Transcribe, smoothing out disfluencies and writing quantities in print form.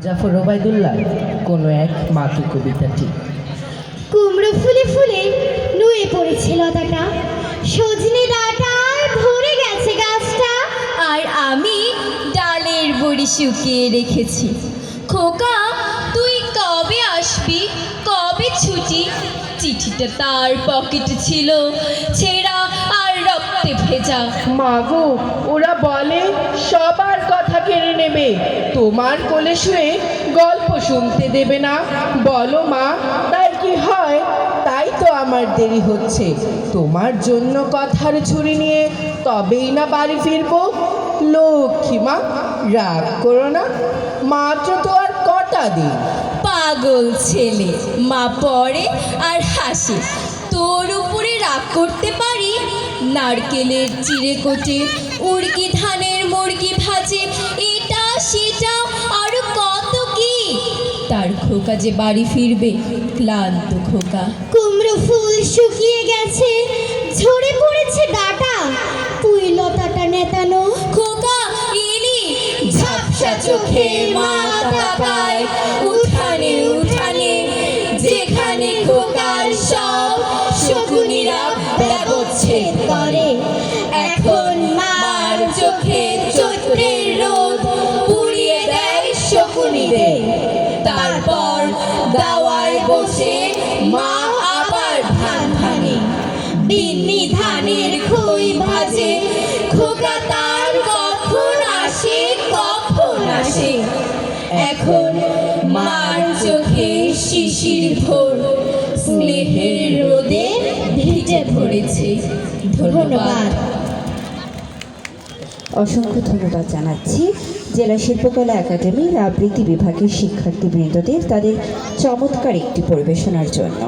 জাফর ওবায়দুল্লাহ কোনো এক মাতৃ কবিতাটি। কুমড়ো ফুলে ফুলে নুয়ে পড়েছে লতাটা, সজনে ডাঁটায় ভরে গেছে গাছটা, আর আমি ডালের বড়ি শুকিয়ে রেখেছি। খোকা, তুই কবে আসবি, কবে ছুটি? চিঠিটা তার পকেটে ছিল, ছেঁড়া আর রক্তে ভেজা। মাগো, ওরা বলে সবার কথা কেড়ে নেবে, তোমার কোলে শুয়ে গল্প শুনতে দেবে না। বলো মা, তাই কি হয়? তাই তো আমার দেরি হচ্ছে, তোমার জন্য কথার ছুরি নিয়ে তবেই না বাড়ি ফিরবো। লক্ষ্মী মা, রাগ করো না, মাত্র তো আর কটা দিন। পাগল ছেলে, মা পড়ে আর হাসে। তোর উপরে রাগ করতে পারি? নারকেলের চিড়ে কোটে, উড়কি ধানের মুরগি ভাজে, এটা সেটা আরো কত কি। তার খোকা যে বাড়ি ফিরবে, ক্লান্ত খোকা। কুমড়ো ফুল শুকিয়ে গেছে, ঝরে পড়েছে ডাঁটা, পুঁই লতাটা নেতানো। খোকা এলি, ঝাপসা চোখে মা তাকায় উঠানে উঠানে, যেখানে খোকার সব শকুনিরা ব্যবচ্ছেদ করে। এখন মার চোখে চৈত্রের রোদ পুড়িয়ে দেয় শকুনিদের। তারপর দাওয়ায় বসে মা আবার ধান ভাঙে, বিন্নি ধানের খই ভাজে। খোকা তার কখন আসে, কখন আসে। এখন মার চোখে শিশির ভোর স্নেহের রোদে ভিজে পড়েছে। ধন্যবাদ। অসংখ্য ধন্যবাদ জানাচ্ছি জেলা শিল্পকলা একাডেমির আবৃত্তি বিভাগের শিক্ষার্থীবৃন্দদের তাদের চমৎকার একটি পরিবেশনার জন্য।